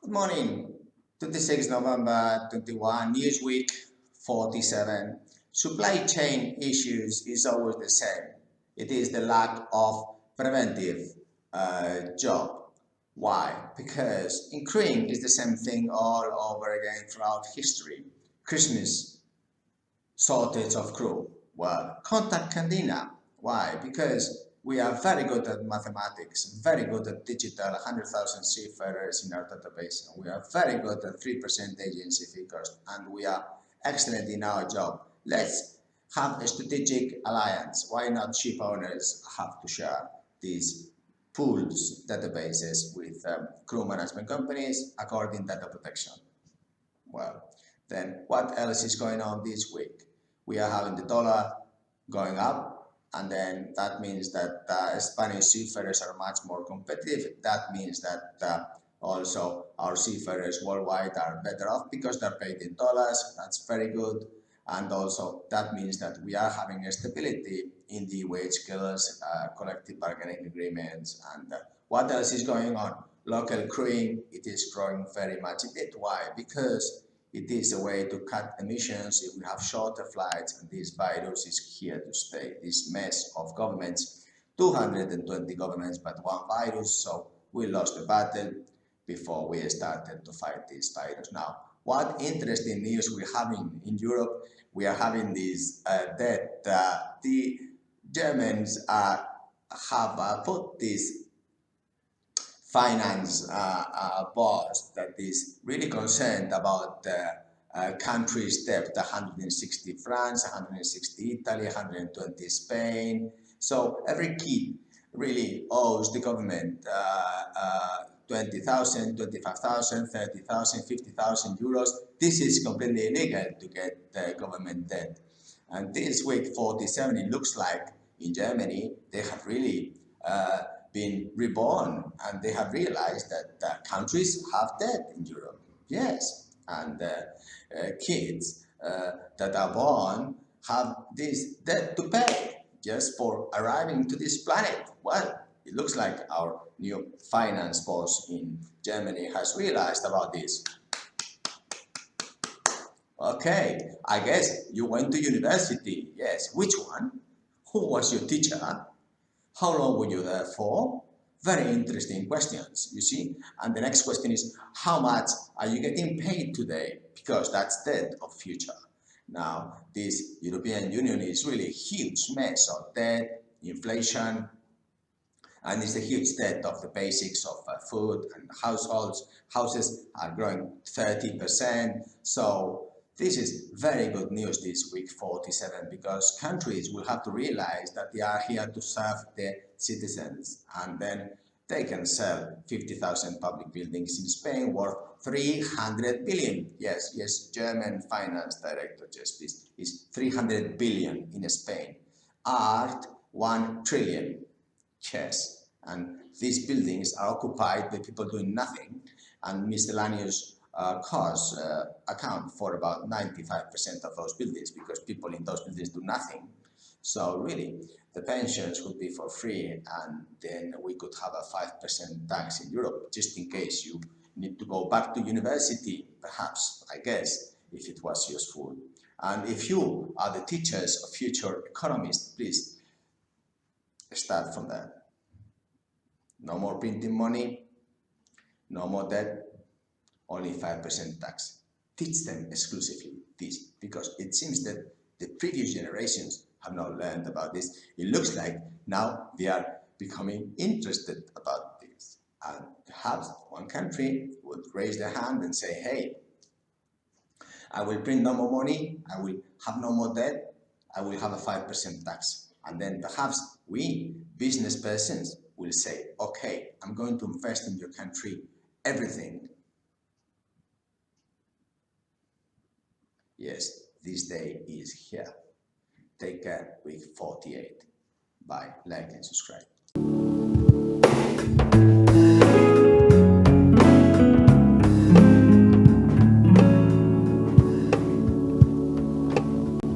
Good morning. 26 November 21, Newsweek 47. Supply chain issues is always the same. It is the lack of preventive job. Why? Because in crewing is the same thing all over again throughout history. Christmas, shortage of crew. Well, contact Candina. Why? Because we are very good at mathematics, very good at digital, 100,000 seafarers in our database, and we are very good at 3% agency figures, and we are excellent in our job. Let's have a strategic alliance. Why not ship owners have to share these pools, databases with crew management companies according data protection? Well, then what else is going on this week? We are having the dollar going up, and then that means that Spanish seafarers are much more competitive. That means that also our seafarers worldwide are better off because they're paid in dollars. That's very good. And also that means that we are having a stability in the wage scales, collective bargaining agreements, and what else is going on? Local crewing, it is growing very much. Why? Because it is a way to cut emissions if we have shorter flights, and this virus is here to stay. This mess of governments, 220 governments, but one virus, so we lost the battle before we started to fight this virus. Now, what interesting news we're having in Europe? We are having this that the Germans have put this finance boss that is really concerned about the country's debt, 160 France, 160 Italy, 120 Spain. So every kid really owes the government 20,000, 25,000, 30,000, 50,000 euros. This is completely illegal to get government debt. And this week 47, it looks like in Germany, they have really been reborn, and they have realized that countries have debt in Europe. Yes, and kids that are born have this debt to pay just for arriving to this planet. Well, it looks like our new finance boss in Germany has realized about this. Okay, I guess you went to university. Yes, which one? Who was your teacher? How long were you there for? Very interesting questions, you see. And the next question is, how much are you getting paid today? Because that's debt of future. Now, this European Union is really a huge mess of debt, inflation, and it's a huge debt of the basics of food and households. Houses are growing 30%. So this is very good news this week 47, because countries will have to realize that they are here to serve their citizens, and then they can sell 50,000 public buildings in Spain worth 300 billion. Yes, German finance director just this is 300 billion in Spain. Art, 1 trillion. Yes, and these buildings are occupied by people doing nothing, and miscellaneous costs account for about 95% of those buildings, because people in those buildings do nothing. So really, the pensions would be for free, and then we could have a 5% tax in Europe, just in case you need to go back to university, perhaps, I guess, if it was useful. And if you are the teachers of future economists, please start from there. No more printing money, no more debt, only 5% tax. Teach them exclusively this, because it seems that the previous generations have not learned about this. It looks like now they are becoming interested about this. And perhaps one country would raise their hand and say, hey, I will print no more money, I will have no more debt, I will have a 5% tax. And then perhaps we, business persons, will say, okay, I'm going to invest in your country everything. Yes, this day is here. Take care, week 48. Bye, like and subscribe.